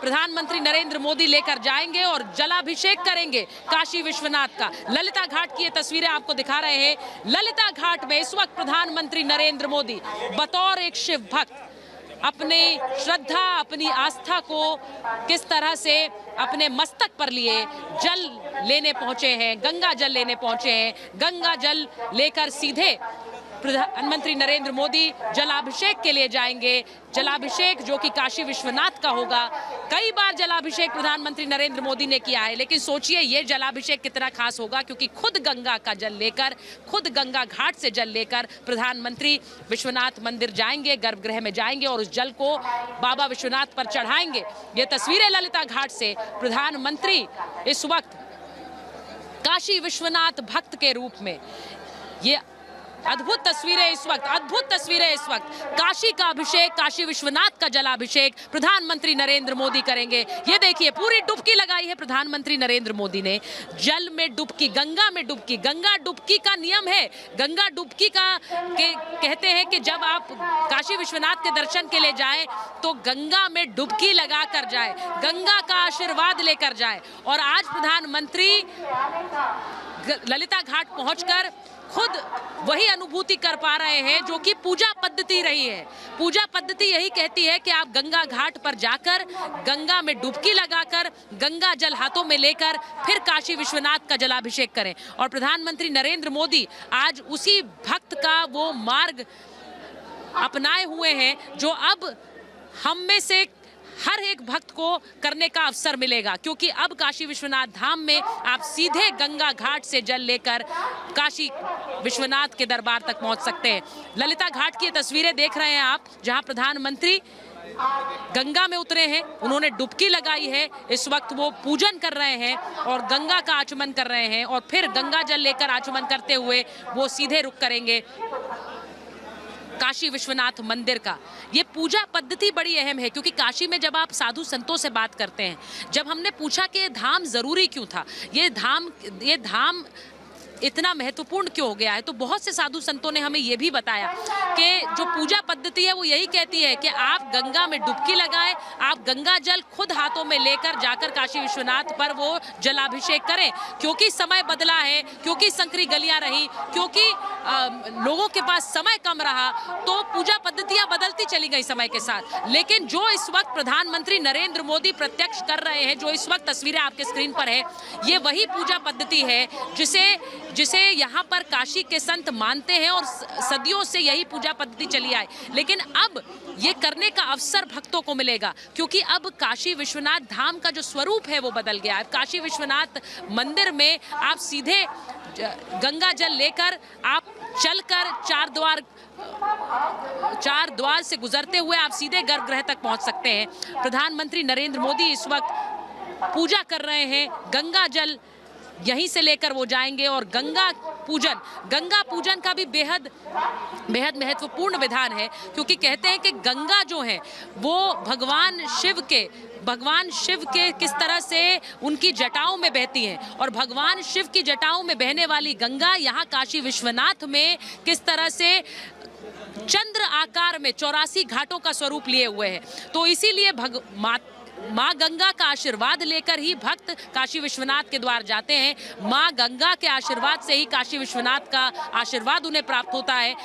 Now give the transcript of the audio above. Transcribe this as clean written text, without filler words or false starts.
प्रधानमंत्री नरेंद्र मोदी लेकर जाएंगे और जलाभिषेक करेंगे काशी विश्वनाथ का। ललिता घाट की ये तस्वीरें आपको दिखा रहे हैं। ललिता घाट में इस वक्त प्रधानमंत्री नरेंद्र मोदी बतौर एक शिव भक्त अपनी श्रद्धा, अपनी आस्था को किस तरह से अपने मस्तक पर लिए जल लेने पहुंचे हैं, गंगा जल लेने पहुंचे हैं। गंगा जल लेकर सीधे प्रधानमंत्री नरेंद्र मोदी जलाभिषेक के लिए जाएंगे। जलाभिषेक जो कि काशी विश्वनाथ का होगा। कई बार जलाभिषेक प्रधानमंत्री नरेंद्र मोदी ने किया है, लेकिन सोचिए ये जलाभिषेक कितना खास होगा, क्योंकि खुद गंगा का जल लेकर, खुद गंगा घाट से जल लेकर प्रधानमंत्री विश्वनाथ मंदिर जाएंगे, गर्भगृह में जाएंगे और उस जल को बाबा विश्वनाथ पर चढ़ाएंगे। ये तस्वीरें ललिता घाट से प्रधानमंत्री इस वक्त काशी विश्वनाथ भक्त के रूप में, ये अद्भुत तस्वीरें इस वक्त, अद्भुत तस्वीरें इस वक्त। काशी का अभिषेक, काशी विश्वनाथ का जलाभिषेक प्रधानमंत्री नरेंद्र मोदी करेंगे। ये देखिए पूरी डुबकी लगाई है प्रधानमंत्री नरेंद्र मोदी ने। जल में डुबकी, गंगा में डुबकी। गंगा डुबकी का नियम है, गंगा डुबकी का कहते हैं कि जब आप काशी विश्वनाथ के दर्शन के लिए जाएं तो गंगा में डुबकी लगा कर जाए, गंगा का आशीर्वाद लेकर जाए। और आज प्रधानमंत्री ललिता घाट पहुंचकर खुद वही अनुभूति कर पा रहे हैं जो कि पूजा पद्धति रही है। पूजा पद्धति यही कहती है कि आप गंगा घाट पर जाकर गंगा में डुबकी लगाकर गंगा जल हाथों में लेकर फिर काशी विश्वनाथ का जलाभिषेक करें। और प्रधानमंत्री नरेंद्र मोदी आज उसी भक्त का वो मार्ग अपनाए हुए हैं जो अब हम में से हर एक भक्त को करने का अवसर मिलेगा, क्योंकि अब काशी विश्वनाथ धाम में आप सीधे गंगा घाट से जल लेकर काशी विश्वनाथ के दरबार तक पहुंच सकते हैं। ललिता घाट की ये तस्वीरें देख रहे हैं आप, जहां प्रधानमंत्री गंगा में उतरे हैं, उन्होंने डुबकी लगाई है। इस वक्त वो पूजन कर रहे हैं और गंगा का आचमन कर रहे हैं और फिर गंगा जल लेकर आचमन करते हुए वो सीधे रुख करेंगे काशी विश्वनाथ मंदिर का। ये पूजा पद्धति बड़ी अहम है, क्योंकि काशी में जब आप साधु संतों से बात करते हैं, जब हमने पूछा कि ये धाम जरूरी क्यों था, ये धाम इतना महत्वपूर्ण क्यों हो गया है, तो बहुत से साधु संतों ने हमें ये भी बताया कि जो पूजा पद्धति है वो यही कहती है कि आप गंगा में डुबकी लगाएं, आप गंगा जल खुद हाथों में लेकर जाकर काशी विश्वनाथ पर वो जलाभिषेक करें। क्योंकि समय बदला है, क्योंकि संकरी गलियां रही, क्योंकि लोगों के पास समय कम रहा, तो पूजा पद्धतियां बदलती चली गई समय के साथ। लेकिन जो इस वक्त प्रधानमंत्री नरेंद्र मोदी प्रत्यक्ष कर रहे हैं, जो इस वक्त तस्वीरें आपके स्क्रीन पर है, ये वही पूजा पद्धति है जिसे यहाँ पर काशी के संत मानते हैं और सदियों से यही पूजा पद्धति चली आई। लेकिन अब ये करने का अवसर भक्तों को मिलेगा, क्योंकि अब काशी विश्वनाथ धाम का जो स्वरूप है वो बदल गया है। काशी विश्वनाथ मंदिर में आप सीधे गंगा जल लेकर आप चलकर चार द्वार से गुजरते हुए आप सीधे गर्भगृह तक पहुंच सकते हैं। प्रधानमंत्री नरेंद्र मोदी इस वक्त पूजा कर रहे हैं, गंगा जल यहीं से लेकर वो जाएंगे और गंगा पूजन का भी बेहद महत्वपूर्ण विधान है, क्योंकि कहते हैं कि गंगा जो है वो भगवान शिव के किस तरह से उनकी जटाओं में बहती हैं, और भगवान शिव की जटाओं में बहने वाली गंगा यहाँ काशी विश्वनाथ में किस तरह से चंद्र आकार में 84 घाटों का स्वरूप लिए हुए हैं। तो इसीलिए माँ गंगा का आशीर्वाद लेकर ही भक्त काशी विश्वनाथ के द्वार जाते हैं। माँ गंगा के आशीर्वाद से ही काशी विश्वनाथ का आशीर्वाद उन्हें प्राप्त होता है।